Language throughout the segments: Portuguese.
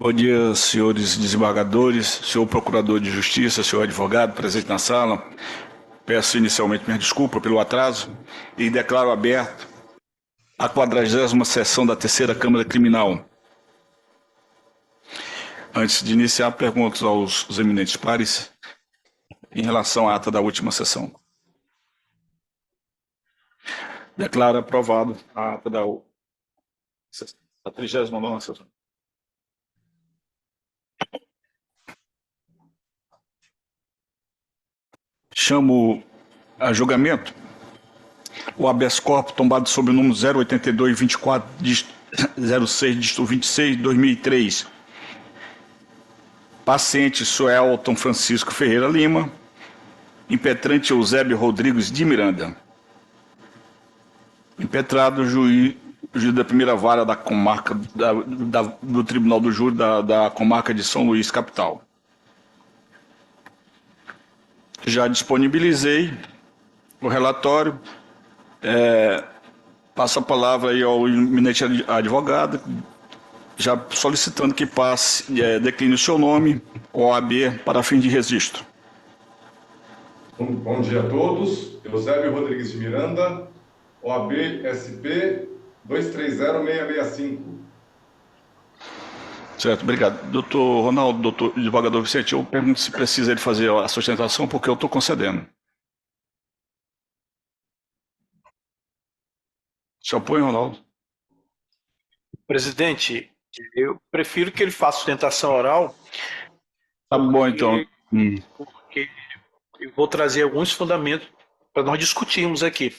Bom dia, senhores desembargadores, senhor procurador de justiça, senhor advogado presente na sala. Peço inicialmente minha desculpa pelo atraso e declaro aberto a 40ª sessão da Terceira Câmara Criminal. Antes de iniciar, pergunto aos eminentes pares em relação à ata da última sessão. Declaro aprovado a ata da 39ª sessão. Chamo a julgamento o habeas corpus tombado sob o número 082-24-06-26-2003. Paciente Suelton Francisco Ferreira Lima, impetrante Eusébio Rodrigues de Miranda. Impetrado juiz da primeira vara da comarca do Tribunal do Júri da comarca de São Luís, capital. Já disponibilizei o relatório. Passo a palavra aí ao eminente advogado, já solicitando que decline o seu nome, OAB, para fim de registro. Bom dia a todos. Eusébio Rodrigues de Miranda, OAB SP 230665. Certo, obrigado. Doutor Ronaldo, doutor advogado Vicente, eu pergunto se precisa ele fazer a sustentação, porque eu estou concedendo. Se opõe, Ronaldo? Presidente, eu prefiro que ele faça sustentação oral. Tá bom, então. Porque eu vou trazer alguns fundamentos para nós discutirmos aqui.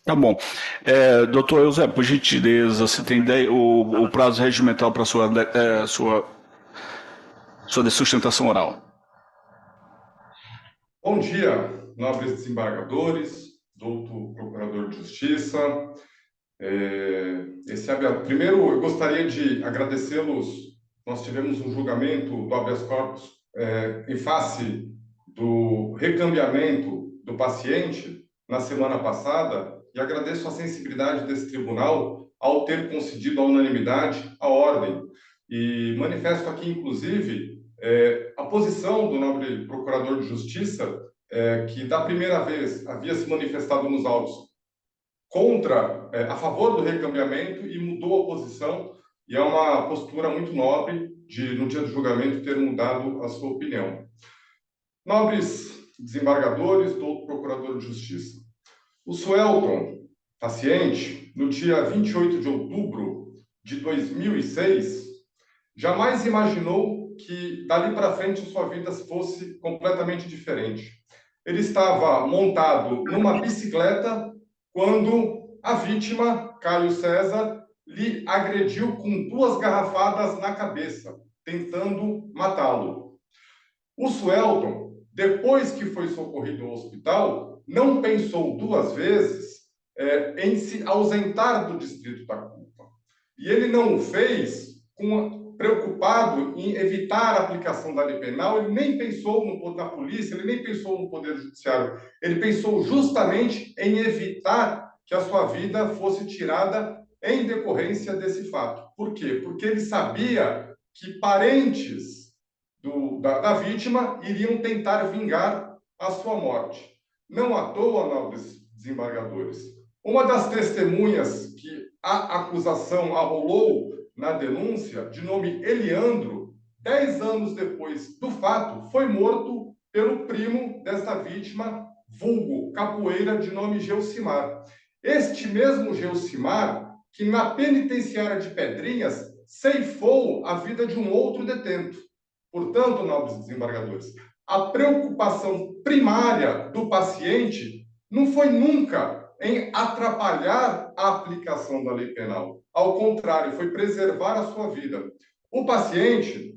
Tá bom. Doutor Eusébio, por gentileza, você tem o prazo regimental para sua sustentação oral. Bom dia, nobres desembargadores, doutor procurador de justiça. Primeiro, eu gostaria de agradecê-los. Nós tivemos um julgamento do habeas corpus em face do recambiamento do paciente na semana passada, e agradeço a sensibilidade desse tribunal ao ter concedido a unanimidade a ordem. E manifesto aqui, inclusive, a posição do nobre procurador de justiça, que da primeira vez havia se manifestado nos autos a favor do recambiamento e mudou a posição, e é uma postura muito nobre no dia do julgamento, ter mudado a sua opinião. Nobres desembargadores, doutor procurador de justiça, o Suelton, paciente, no dia 28 de outubro de 2006, jamais imaginou que dali para frente sua vida fosse completamente diferente. Ele estava montado numa bicicleta quando a vítima, Caio César, lhe agrediu com 2 garrafadas na cabeça, tentando matá-lo. O Suelton, depois que foi socorrido ao hospital, não pensou 2 vezes em se ausentar do distrito da culpa. E ele não o fez preocupado em evitar a aplicação da lei penal. Ele nem pensou na polícia, ele nem pensou no Poder Judiciário. Ele pensou justamente em evitar que a sua vida fosse tirada em decorrência desse fato. Por quê? Porque ele sabia que parentes da vítima iriam tentar vingar a sua morte. Não à toa, nobres desembargadores, uma das testemunhas que a acusação arrolou na denúncia, de nome Eliandro, 10 anos depois do fato, foi morto pelo primo desta vítima, vulgo capoeira, de nome Geucimar. Este mesmo Geucimar, que na penitenciária de Pedrinhas ceifou a vida de um outro detento. Portanto, nobres desembargadores, a preocupação primária do paciente não foi nunca em atrapalhar a aplicação da lei penal. Ao contrário, foi preservar a sua vida. O paciente,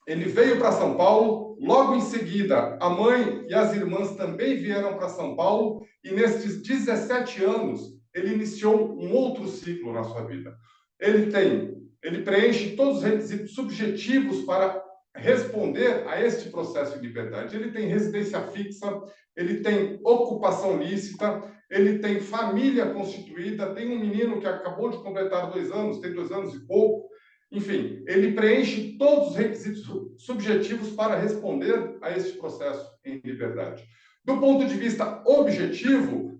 ele veio para São Paulo, logo em seguida, a mãe e as irmãs também vieram para São Paulo, e nestes 17 anos, ele iniciou um outro ciclo na sua vida. Ele preenche todos os requisitos subjetivos para responder a este processo de liberdade. Ele tem residência fixa, ele tem ocupação lícita, ele tem família constituída, tem um menino que acabou de completar 2 anos, tem 2 anos e pouco. Enfim, ele preenche todos os requisitos subjetivos para responder a este processo em liberdade. Do ponto de vista objetivo,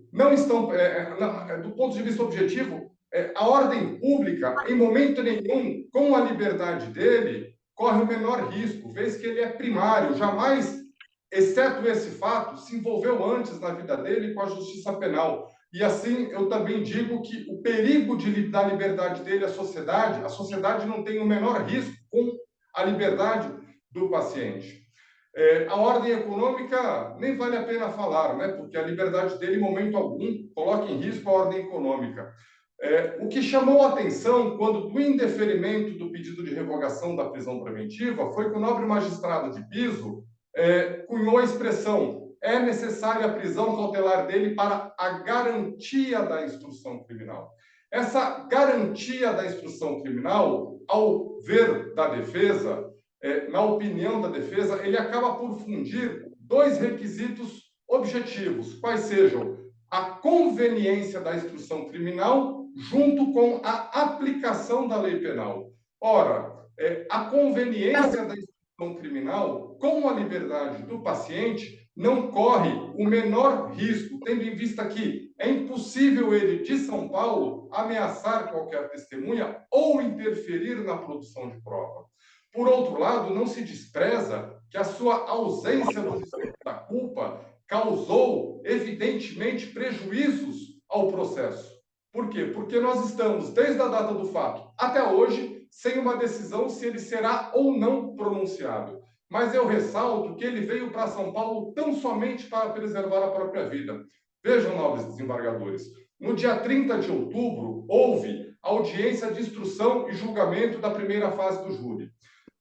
do ponto de vista objetivo, a ordem pública, em momento nenhum, com a liberdade dele, corre o menor risco, vez que ele é primário, jamais, exceto esse fato, se envolveu antes na vida dele com a justiça penal. E assim, eu também digo que o perigo da liberdade dele à sociedade, a sociedade não tem o menor risco com a liberdade do paciente. A ordem econômica nem vale a pena falar, né? Porque a liberdade dele, em momento algum, coloca em risco a ordem econômica. O que chamou a atenção quando do indeferimento do pedido de revogação da prisão preventiva foi que o nobre magistrado de piso cunhou a expressão: é necessária a prisão cautelar dele para a garantia da instrução criminal. Essa garantia da instrução criminal, ao ver da defesa, na opinião da defesa, ele acaba por fundir dois requisitos objetivos, quais sejam a conveniência da instrução criminal junto com a aplicação da lei penal. Ora, a conveniência da instrução criminal com a liberdade do paciente não corre o menor risco, tendo em vista que é impossível ele, de São Paulo, ameaçar qualquer testemunha ou interferir na produção de prova. Por outro lado, não se despreza que a sua ausência no distrito da culpa causou, evidentemente, prejuízos ao processo. Por quê? Porque nós estamos, desde a data do fato até hoje, sem uma decisão se ele será ou não pronunciado. Mas eu ressalto que ele veio para São Paulo tão somente para preservar a própria vida. Vejam, nobres desembargadores, no dia 30 de outubro, houve audiência de instrução e julgamento da primeira fase do júri.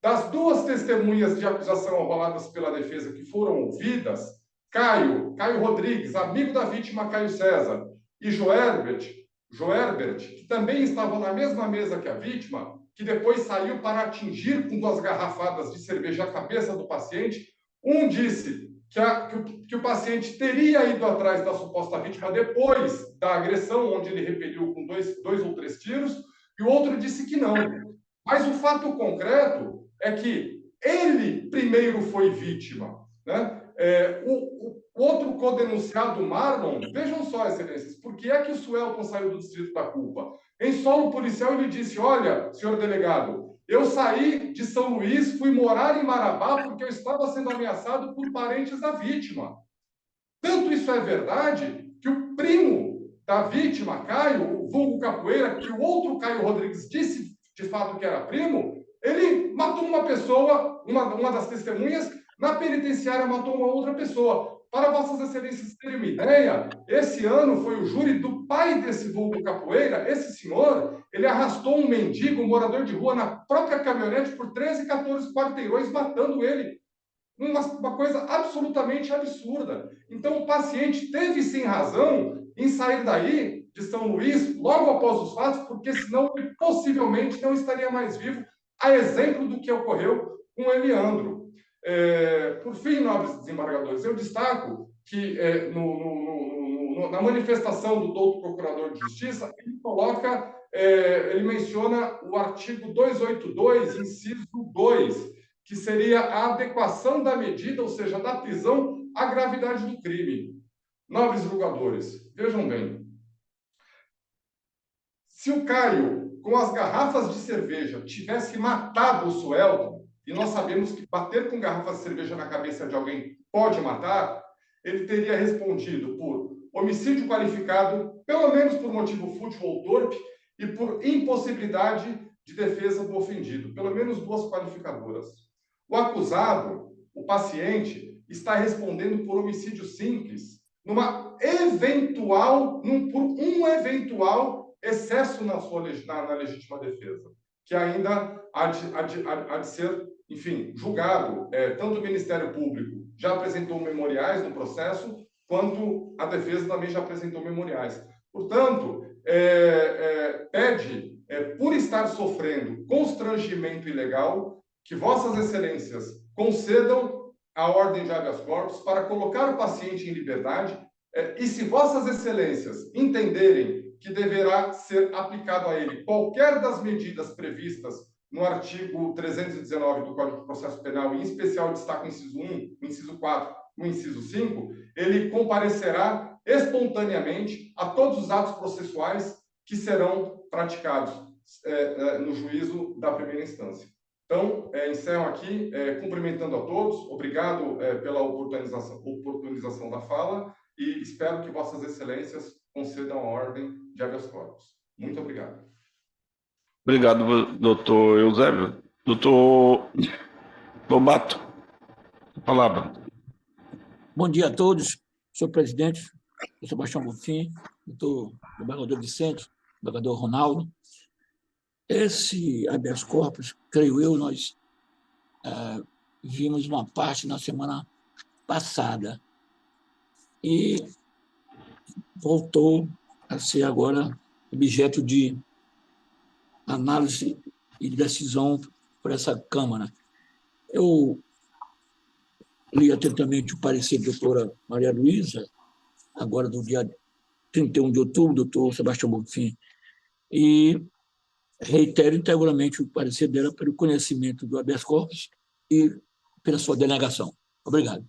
Das duas testemunhas de acusação arroladas pela defesa que foram ouvidas, Caio Rodrigues, amigo da vítima Caio César, e Joerbert, que também estavam na mesma mesa que a vítima, que depois saiu para atingir com 2 garrafadas de cerveja a cabeça do paciente, um disse que o paciente teria ido atrás da suposta vítima depois da agressão, onde ele repeliu com 2 ou 3 tiros, e o outro disse que não. Mas o fato concreto é que ele primeiro foi vítima, né? O outro codenunciado, Marlon, vejam só, excelências, por que é que o Suelton saiu do distrito da culpa? Em solo policial, ele disse: olha, senhor delegado, eu saí de São Luís, fui morar em Marabá porque eu estava sendo ameaçado por parentes da vítima. Tanto isso é verdade que o primo da vítima, Caio, o vulgo Capoeira, que o outro Caio Rodrigues disse de fato que era primo, ele matou uma pessoa, uma das testemunhas, na penitenciária matou uma outra pessoa. Para vossas excelências terem uma ideia, esse ano foi o júri do pai desse vulgo Capoeira. Esse senhor, ele arrastou um mendigo, um morador de rua, na própria caminhonete por 13, 14 quarteirões, matando ele. Uma coisa absolutamente absurda. Então, o paciente teve, sim, razão em sair daí, de São Luís, logo após os fatos, porque senão ele possivelmente não estaria mais vivo, a exemplo do que ocorreu com Eliandro. Por fim, nobres desembargadores, eu destaco que na manifestação do doutor procurador de justiça, ele menciona o artigo 282, inciso 2, que seria a adequação da medida, ou seja, da prisão, à gravidade do crime. Nobres julgadores, vejam bem. Se o Caio, com as garrafas de cerveja, tivesse matado o Suelton, e nós sabemos que bater com garrafas de cerveja na cabeça de alguém pode matar, ele teria respondido por homicídio qualificado, pelo menos por motivo fútil ou torpe, e por impossibilidade de defesa do ofendido, pelo menos 2 qualificadoras. O acusado, o paciente, está respondendo por homicídio simples, por um eventual excesso na legítima defesa, que ainda há de ser, enfim, julgado. Tanto o Ministério Público já apresentou memoriais no processo, quanto a defesa também já apresentou memoriais. Portanto, pede, por estar sofrendo constrangimento ilegal, que vossas excelências concedam a ordem de habeas corpus para colocar o paciente em liberdade, e se vossas excelências entenderem que deverá ser aplicado a ele qualquer das medidas previstas no artigo 319 do Código de Processo Penal, em especial destaca o inciso 1, o inciso 4, o inciso 5, ele comparecerá espontaneamente a todos os atos processuais que serão praticados no juízo da primeira instância. Então, encerro aqui, cumprimentando a todos, obrigado pela oportunização da fala e espero que Vossas Excelências concedam a ordem de habeas corpus. Muito obrigado. Obrigado, doutor Eusébio. Doutor Lobato, a palavra. Bom dia a todos, senhor presidente, doutor Sebastião Bonfim, doutor desembargador Vicente, desembargador Ronaldo. Esse habeas corpus, creio eu, nós vimos uma parte na semana passada e voltou a ser agora objeto de análise e decisão por essa Câmara. Eu li atentamente o parecer da doutora Maria Luísa, agora do dia 31 de outubro, doutor Sebastião Bonfim, e reitero integralmente o parecer dela pelo conhecimento do habeas corpus e pela sua denegação. Obrigado.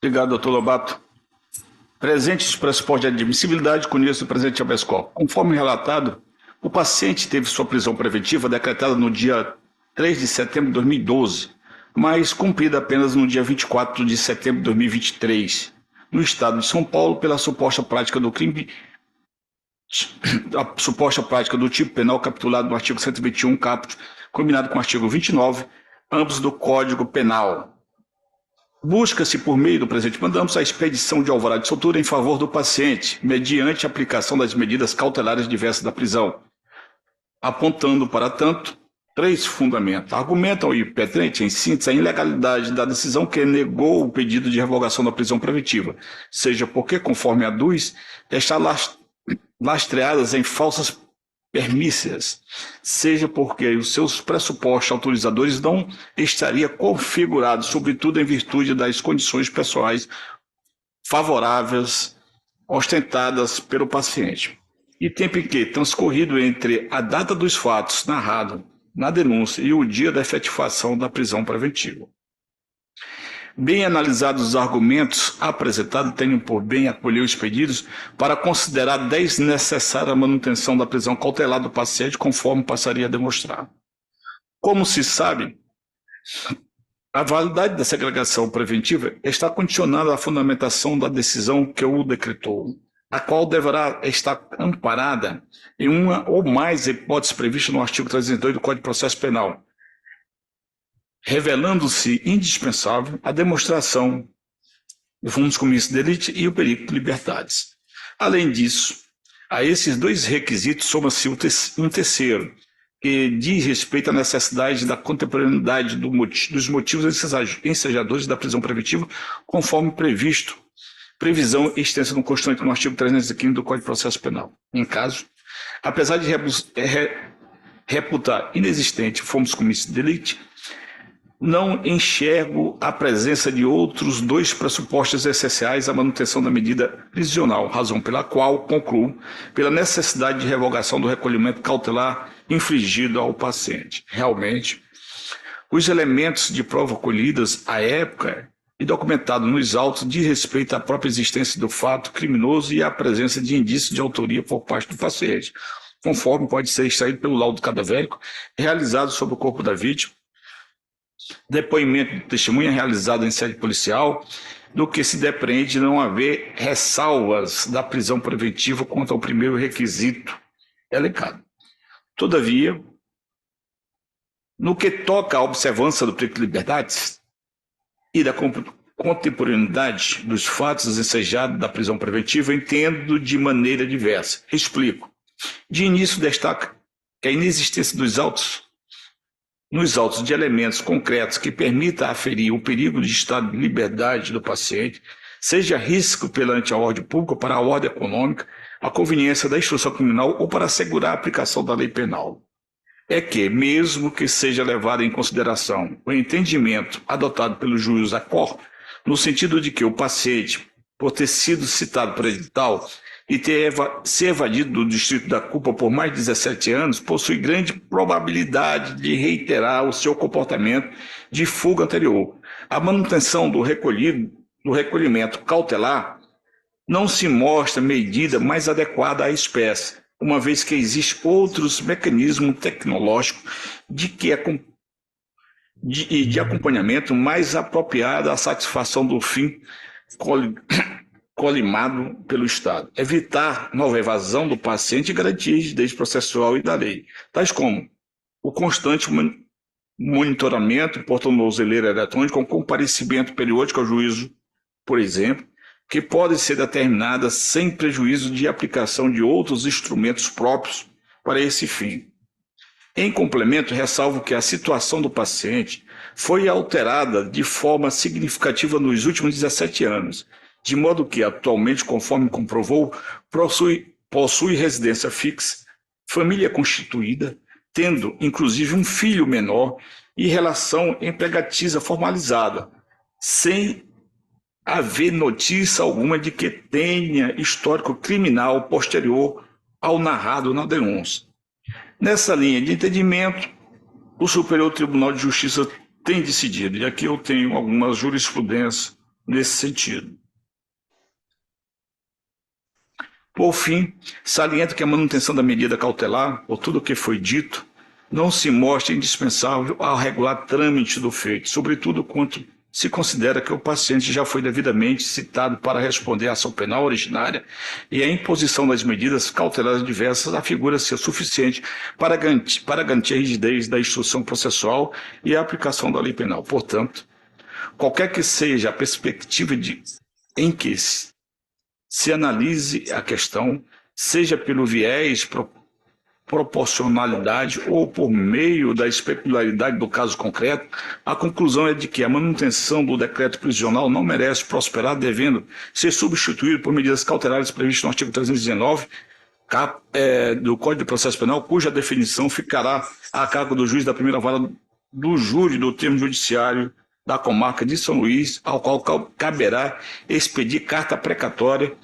Obrigado, doutor Lobato. Presentes pressupostos de admissibilidade, conheço o presente habeas corpus. Conforme relatado, o paciente teve sua prisão preventiva decretada no dia 3 de setembro de 2012, mas cumprida apenas no dia 24 de setembro de 2023, no estado de São Paulo, pela suposta prática do crime, a suposta prática do tipo penal capitulado no artigo 121, caput, combinado com o artigo 29, ambos do Código Penal. Busca-se, por meio do presente mandamos, a expedição de alvará de soltura em favor do paciente, mediante a aplicação das medidas cautelares diversas da prisão, apontando, para tanto, 3 fundamentos. Argumentam o impetrante, em síntese, a ilegalidade da decisão que negou o pedido de revogação da prisão preventiva, seja porque, conforme aduz, está lastreadas em falsas permícias, seja porque os seus pressupostos autorizadores não estariam configurados, sobretudo em virtude das condições pessoais favoráveis ostentadas pelo paciente. E tempo em que, transcorrido entre a data dos fatos narrado na denúncia e o dia da efetivação da prisão preventiva. Bem analisados os argumentos apresentados, tenho por bem acolher os pedidos para considerar desnecessária a manutenção da prisão cautelar do paciente, conforme passaria a demonstrar. Como se sabe, a validade da segregação preventiva está condicionada à fundamentação da decisão que o decretou, a qual deverá estar amparada em uma ou mais hipóteses previstas no artigo 302 do Código de Processo Penal, revelando-se indispensável a demonstração do fundo de comissão de delito e o perigo de liberdades. Além disso, a esses 2 requisitos soma-se um terceiro, que diz respeito à necessidade da contemporaneidade dos motivos ensejadores da prisão preventiva, conforme previsão extensa no Constituinte no artigo 315 do Código de Processo Penal. Em caso, apesar de reputar inexistente fomos comissão de delito, não enxergo a presença de outros 2 pressupostos essenciais à manutenção da medida prisional, razão pela qual concluo pela necessidade de revogação do recolhimento cautelar infligido ao paciente. Realmente, os elementos de prova colhidas à época e documentados nos autos diz respeito à própria existência do fato criminoso e à presença de indícios de autoria por parte do paciente, conforme pode ser extraído pelo laudo cadavérico realizado sobre o corpo da vítima, depoimento de testemunha realizado em sede policial, do que se depreende de não haver ressalvas da prisão preventiva quanto ao primeiro requisito elencado. Todavia, no que toca à observância do princípio de liberdades e da contemporaneidade dos fatos ensejados da prisão preventiva, entendo de maneira diversa. Explico. De início, destaca que a inexistência nos autos de elementos concretos que permita aferir o perigo de estado de liberdade do paciente, seja risco perante a ordem pública, para a ordem econômica, a conveniência da instrução criminal ou para assegurar a aplicação da lei penal. É que, mesmo que seja levado em consideração o entendimento adotado pelo juiz Acor, no sentido de que o paciente, por ter sido citado por edital, e ter se evadido do distrito da culpa por mais de 17 anos, possui grande probabilidade de reiterar o seu comportamento de fuga anterior. A manutenção do recolhimento cautelar não se mostra medida mais adequada à espécie, uma vez que existem outros mecanismos tecnológicos de acompanhamento mais apropriado à satisfação do fim colimado pelo Estado. Evitar nova evasão do paciente e garantir rigidez processual e da lei, tais como o constante monitoramento por tornozeleira eletrônica com comparecimento periódico ao juízo, por exemplo, que pode ser determinada sem prejuízo de aplicação de outros instrumentos próprios para esse fim. Em complemento, ressalvo que a situação do paciente foi alterada de forma significativa nos últimos 17 anos, de modo que, atualmente, conforme comprovou, possui residência fixa, família constituída, tendo, inclusive, um filho menor e relação empregatícia formalizada, sem haver notícia alguma de que tenha histórico criminal posterior ao narrado na denúncia. Nessa linha de entendimento, o Superior Tribunal de Justiça tem decidido, e aqui eu tenho algumas jurisprudências nesse sentido. Por fim, saliento que a manutenção da medida cautelar, por tudo o que foi dito, não se mostra indispensável ao regular trâmite do feito, sobretudo quanto se considera que o paciente já foi devidamente citado para responder à ação penal originária e a imposição das medidas cautelares diversas afigura ser suficiente para garantir a rigidez da instrução processual e a aplicação da lei penal. Portanto, qualquer que seja a perspectiva em que se analise a questão, seja pelo viés proporcionalidade ou por meio da especularidade do caso concreto, a conclusão é de que a manutenção do decreto prisional não merece prosperar, devendo ser substituído por medidas cautelares previstas no artigo 319 do Código de Processo Penal, cuja definição ficará a cargo do juiz da primeira vara do júri do termo judiciário da comarca de São Luís, ao qual caberá expedir carta precatória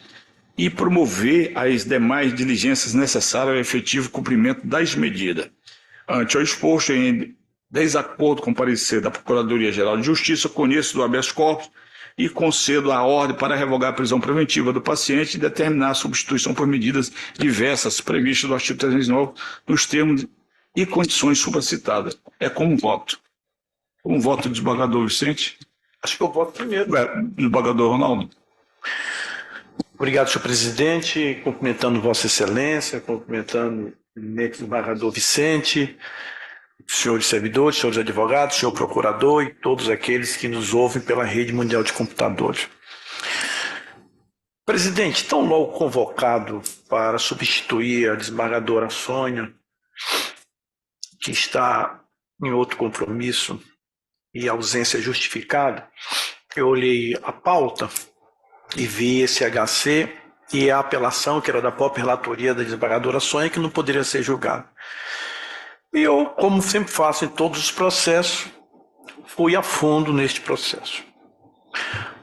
e promover as demais diligências necessárias ao efetivo cumprimento das medidas. Ante o exposto, em desacordo com o parecer da Procuradoria-Geral de Justiça, conheço do habeas corpus e concedo a ordem para revogar a prisão preventiva do paciente e determinar a substituição por medidas diversas previstas no artigo 309 nos termos e condições supracitadas. É como voto. Como voto do desembargador Vicente? Acho que eu voto primeiro. Desembargador Ronaldo. Obrigado, senhor presidente. Cumprimentando Vossa Excelência, cumprimentando o eminente desembargador Vicente, senhores servidores, senhores advogados, senhor procurador e todos aqueles que nos ouvem pela rede mundial de computadores. Presidente, tão logo convocado para substituir a desembargadora Sônia, que está em outro compromisso e ausência justificada, eu olhei a pauta e vi esse HC e a apelação, que era da própria relatoria da desembargadora Sônia, que não poderia ser julgada. E eu, como sempre faço em todos os processos, fui a fundo neste processo.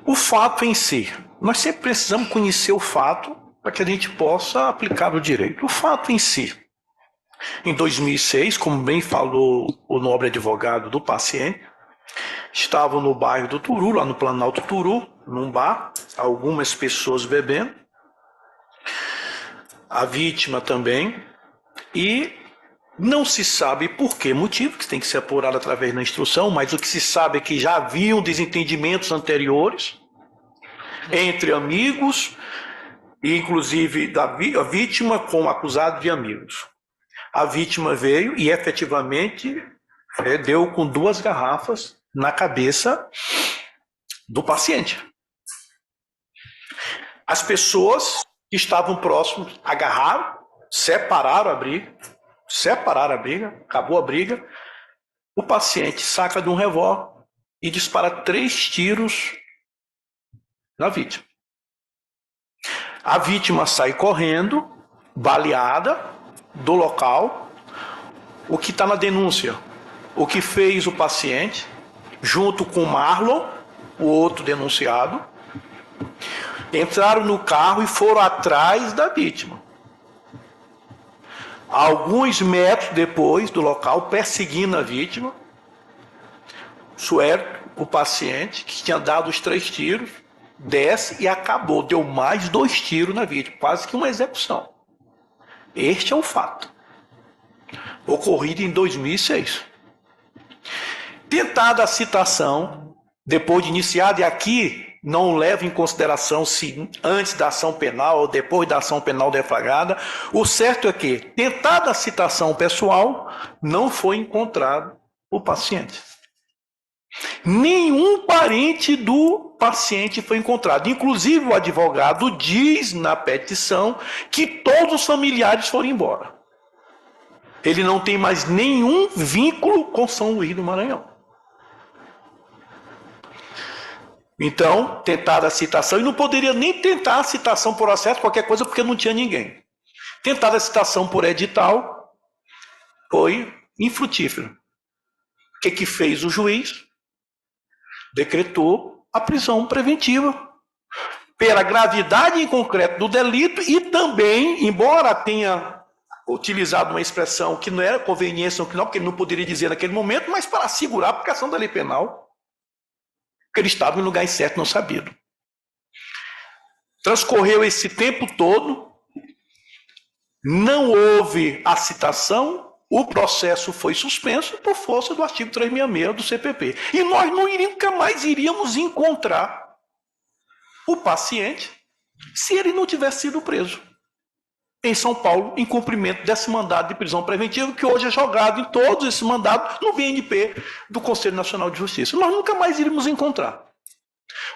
O fato em si, nós sempre precisamos conhecer o fato para que a gente possa aplicar o direito. O fato em si, em 2006, como bem falou o nobre advogado do paciente, estavam no bairro do Turu, lá no Planalto Turu, num bar, algumas pessoas bebendo, a vítima também, e não se sabe por que motivo, que tem que ser apurado através da instrução, mas o que se sabe é que já haviam desentendimentos anteriores entre amigos, e inclusive a vítima com o acusado de amigos. A vítima veio e efetivamente deu com 2 garrafas na cabeça do paciente. As pessoas que estavam próximas agarraram, separaram a briga, acabou a briga. O paciente saca de um revólver e dispara 3 tiros na vítima. A vítima sai correndo, baleada do local. O que está na denúncia? O que fez o paciente, junto com Marlon, o outro denunciado, entraram no carro e foram atrás da vítima. Alguns metros depois do local, perseguindo a vítima, Suércio, o paciente, que tinha dado os 3 tiros, desce e acabou, deu mais 2 tiros na vítima, quase que uma execução. Este é o fato, ocorrido em 2006. Tentada a citação, depois de iniciada, e aqui não leva em consideração se antes da ação penal ou depois da ação penal deflagrada, o certo é que, tentada a citação pessoal, não foi encontrado o paciente. Nenhum parente do paciente foi encontrado. Inclusive, o advogado diz na petição que todos os familiares foram embora. Ele não tem mais nenhum vínculo com São Luís do Maranhão. Então, tentada a citação, e não poderia nem tentar a citação por acesso, qualquer coisa, porque não tinha ninguém. Tentada a citação por edital, foi infrutífero. O que fez o juiz? Decretou a prisão preventiva pela gravidade em concreto do delito e também, embora tenha utilizado uma expressão que não era conveniência, porque ele não poderia dizer naquele momento, mas para assegurar a aplicação da lei penal, porque ele estava em lugar incerto, não sabido. Transcorreu esse tempo todo, não houve a citação, o processo foi suspenso por força do artigo 366 do CPP. E nós nunca mais iríamos encontrar o paciente se ele não tivesse sido preso em São Paulo, em cumprimento desse mandado de prisão preventiva, que hoje é jogado em todos esses mandados no BNP do Conselho Nacional de Justiça. Nós nunca mais iríamos encontrar.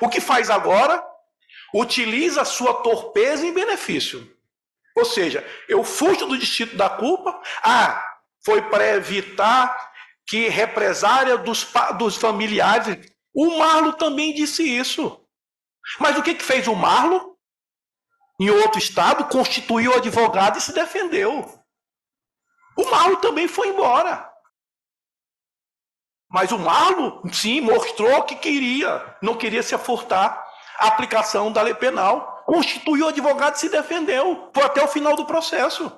O que faz agora? Utiliza a sua torpeza em benefício. Ou seja, eu fujo do distrito da culpa, foi para evitar que represária dos familiares. O Marlo também disse isso. Mas o que fez o Marlo? Em outro estado, constituiu advogado e se defendeu. O Marlo também foi embora. Mas o Marlo, sim, mostrou que não queria se afurtar a aplicação da lei penal. Constituiu advogado e se defendeu. Foi até o final do processo.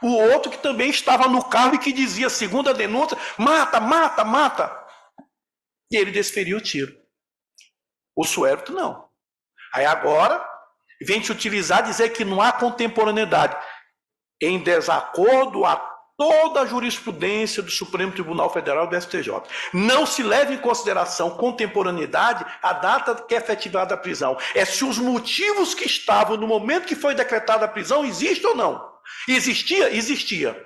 O outro que também estava no carro e que dizia, segundo a denúncia, mata, mata, mata. E ele desferiu o tiro. O Suércio não. Aí agora vem te utilizar dizer que não há contemporaneidade, em desacordo a toda a jurisprudência do Supremo Tribunal Federal e do STJ. Não se leva em consideração contemporaneidade a data que é efetivada a prisão. É se os motivos que estavam no momento que foi decretada a prisão existem ou não. Existia? Existia.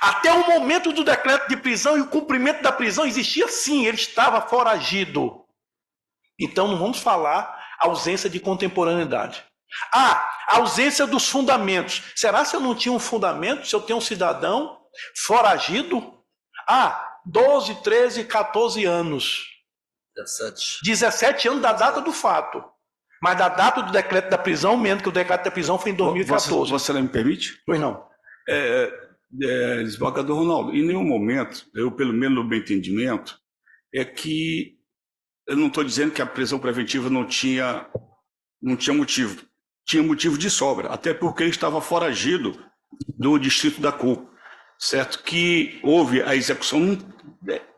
Até o momento do decreto de prisão e o cumprimento da prisão existia sim, ele estava foragido. Então não vamos falar ausência de contemporaneidade. Ausência dos fundamentos. Será se eu não tinha um fundamento? Se eu tenho um cidadão foragido? 12, 13, 14 anos. 17 anos da data do fato. Mas da data do decreto da prisão, menos que o decreto da prisão foi em 2014. Você não me permite? Pois não. Desembargador Ronaldo, em nenhum momento, eu pelo menos no meu entendimento, é que eu não estou dizendo que a prisão preventiva não tinha motivo. Tinha motivo de sobra, até porque ele estava foragido do distrito da culpa, certo? Que houve a execução,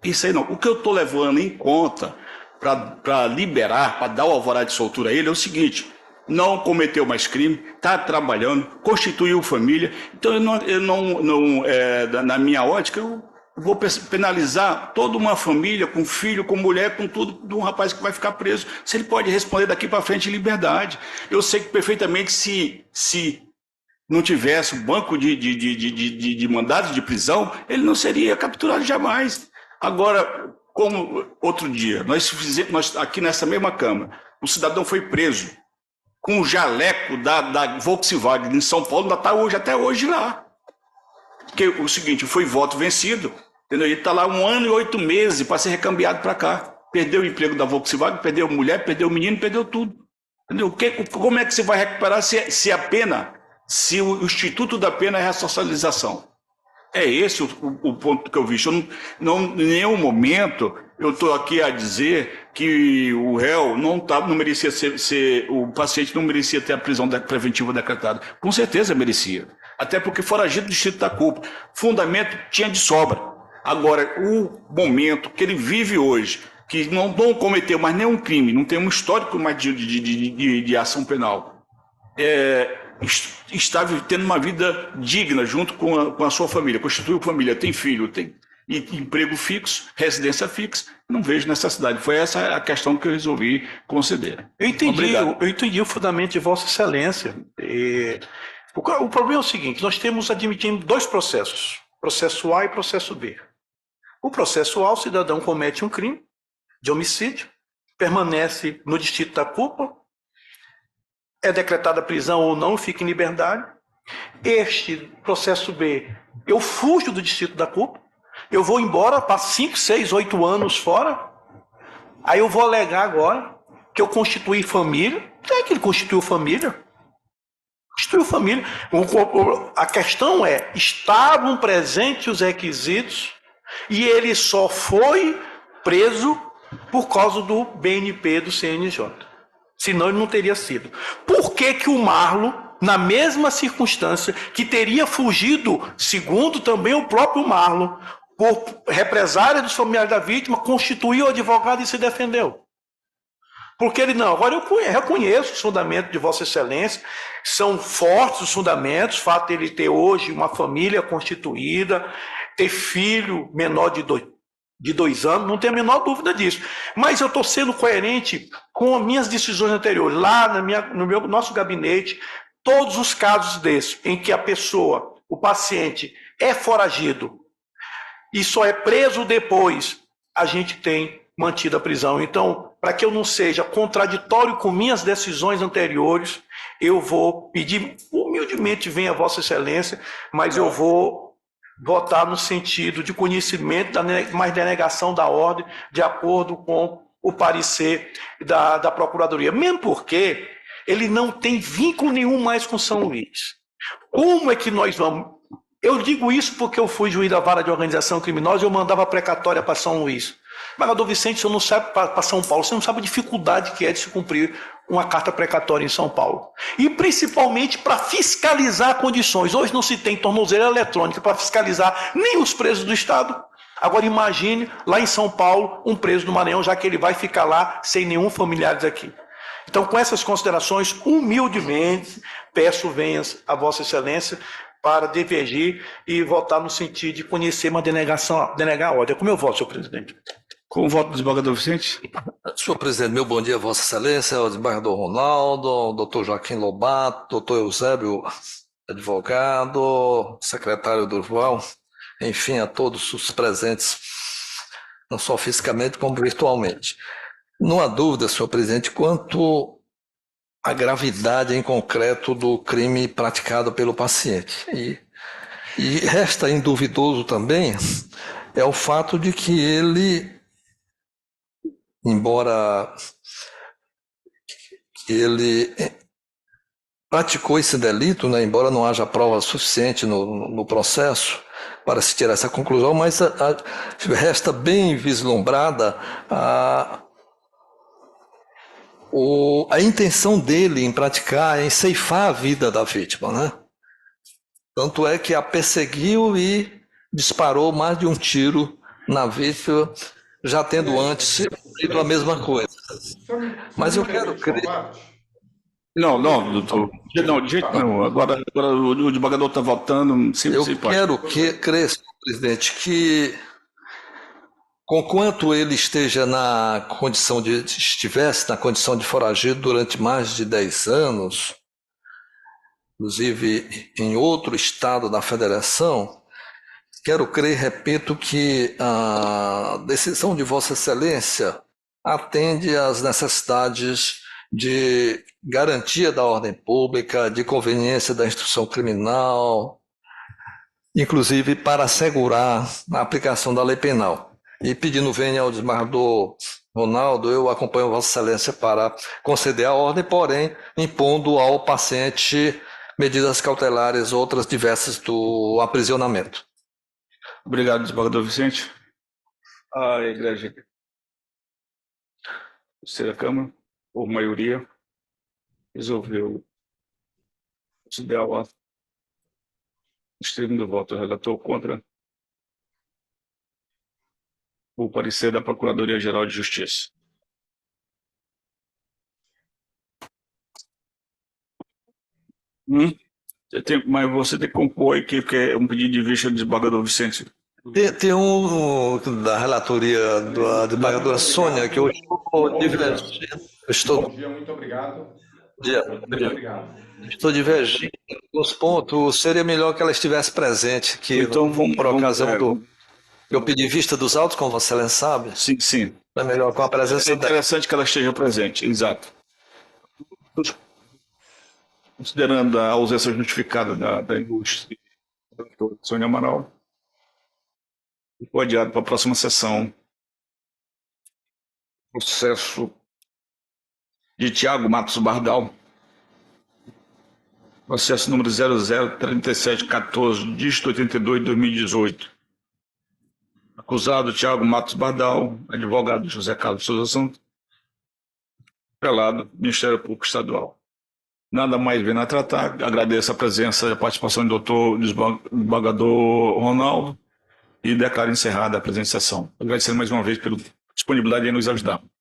isso aí não. O que eu estou levando em conta para liberar, para dar o alvará de soltura a ele é o seguinte: não cometeu mais crime, está trabalhando, constituiu família. Então, eu não na minha ótica, eu vou penalizar toda uma família, com filho, com mulher, com tudo, de um rapaz que vai ficar preso. Se ele pode responder daqui para frente em liberdade. Eu sei que perfeitamente se não tivesse o banco de mandados de prisão, ele não seria capturado jamais. Agora, como outro dia, nós aqui nessa mesma Câmara, o cidadão foi preso com o jaleco da Volkswagen em São Paulo, ainda está até hoje lá. Porque o seguinte, foi voto vencido, entendeu? Ele está lá 1 ano e 8 meses para ser recambiado para cá. Perdeu o emprego da Volkswagen, perdeu a mulher, perdeu o menino, perdeu tudo. Entendeu? Como é que você vai recuperar se a pena, se o instituto da pena é a ressocialização? É esse o ponto que eu vi. Em nenhum momento eu estou aqui a dizer que o réu não merecia o paciente não merecia ter a prisão preventiva decretada. Com certeza merecia. Até porque foragido do distrito da culpa. Fundamento tinha de sobra. Agora, o momento que ele vive hoje, que não cometeu mais nenhum crime, não tem um histórico mais de ação penal, está tendo uma vida digna junto com a sua família, constituiu família, tem filho, tem emprego fixo, residência fixa, não vejo necessidade. Foi essa a questão que eu resolvi conceder. Eu entendi o fundamento de Vossa Excelência. O problema é o seguinte, nós temos admitindo dois processos, processo A e processo B. O processo A, o cidadão comete um crime de homicídio, permanece no distrito da culpa, é decretada prisão ou não, fica em liberdade. Este processo B, eu fujo do distrito da culpa, eu vou embora, passo 5, 6, 8 anos fora, aí eu vou alegar agora que eu constituí família. Não é que ele constituiu família? Constituiu família. A questão é, estavam presentes os requisitos e ele só foi preso por causa do BNP do CNJ. Senão ele não teria sido. Por que o Marlon, na mesma circunstância, que teria fugido, segundo também o próprio Marlon, por represália dos familiares da vítima, constituiu o advogado e se defendeu? Porque ele não. Agora eu reconheço os fundamentos de Vossa Excelência, são fortes os fundamentos, o fato de ele ter hoje uma família constituída, ter filho menor de 2 anos, não tenho a menor dúvida disso. Mas eu estou sendo coerente com as minhas decisões anteriores. Lá no nosso gabinete, todos os casos desses, em que a pessoa, o paciente, é foragido e só é preso depois, a gente tem mantido a prisão. Então, para que eu não seja contraditório com minhas decisões anteriores, eu vou pedir, humildemente, venha Vossa Excelência, mas eu vou votar no sentido de conhecimento, mais denegação da ordem, de acordo com o parecer da Procuradoria. Mesmo porque ele não tem vínculo nenhum mais com São Luís. Como é que nós vamos... Eu digo isso porque eu fui juiz da vara de organização criminosa e eu mandava precatória para São Luís. Mas, Vicente, você não sabe para São Paulo, você não sabe a dificuldade que é de se cumprir uma carta precatória em São Paulo. E principalmente para fiscalizar condições. Hoje não se tem tornozeleira eletrônica para fiscalizar nem os presos do Estado. Agora imagine lá em São Paulo um preso do Maranhão, já que ele vai ficar lá sem nenhum familiar aqui. Então, com essas considerações, humildemente, peço venhas a Vossa Excelência para divergir e votar no sentido de conhecer uma denegar a ordem. Como eu voto, senhor presidente? Com o voto do desembargador Vicente. Senhor presidente, meu bom dia, Vossa Excelência, ao desembargador Ronaldo, doutor Joaquim Lobato, doutor Eusébio, advogado, secretário Durval, enfim, a todos os presentes, não só fisicamente como virtualmente. Não há dúvida, senhor presidente, quanto à gravidade em concreto do crime praticado pelo paciente. E resta induvidoso também é o fato de que ele, embora ele praticou esse delito, né, embora não haja prova suficiente no processo para se tirar essa conclusão, mas resta bem vislumbrada a intenção dele em praticar, em ceifar a vida da vítima, né? Tanto é que a perseguiu e disparou mais de um tiro na vítima, já tendo antes feito a mesma coisa. Mas eu quero crer... Não, doutor. Não, de jeito nenhum. Agora o desembargador está votando. Eu quero crer, senhor presidente, que conquanto ele estivesse na condição de foragido durante mais de 10 anos, inclusive em outro estado da federação, quero crer, repito, que a decisão de Vossa Excelência atende às necessidades de garantia da ordem pública, de conveniência da instrução criminal, inclusive para assegurar a aplicação da lei penal. E pedindo venha ao desembargador Ronaldo, eu acompanho Vossa Excelência para conceder a ordem, porém impondo ao paciente medidas cautelares, outras diversas do aprisionamento. Obrigado, desembargador Vicente. A igreja terceira Câmara, por maioria, resolveu considerar o extremo do voto do relator contra o parecer da Procuradoria-Geral de Justiça. Mas você tem que compor aqui, porque é um pedido de vista do desembargador Vicente. Tem um da relatoria da desembargadora Sônia que eu estou divergindo. Bom dia, muito obrigado. Muito obrigado. Estou divergindo nos pontos. Seria melhor que ela estivesse presente, que Então, por ocasião do. Eu pedi vista dos autos, como você Excelência sabe. Sim, sim. É melhor com a presença É interessante que ela esteja presente, exato. Considerando a ausência justificada da indústria, Sônia Amaral, ficou adiado para a próxima sessão. Processo de Tiago Matos Bardal. Processo número 003714, dígito 82 de 2018. Acusado Tiago Matos Bardal, advogado José Carlos Souza Santos, pelado, Ministério Público Estadual. Nada mais vem a tratar. Agradeço a presença e a participação do doutor desembargador Ronaldo e declaro encerrada a presente sessão. Agradecendo mais uma vez pela disponibilidade em nos ajudar.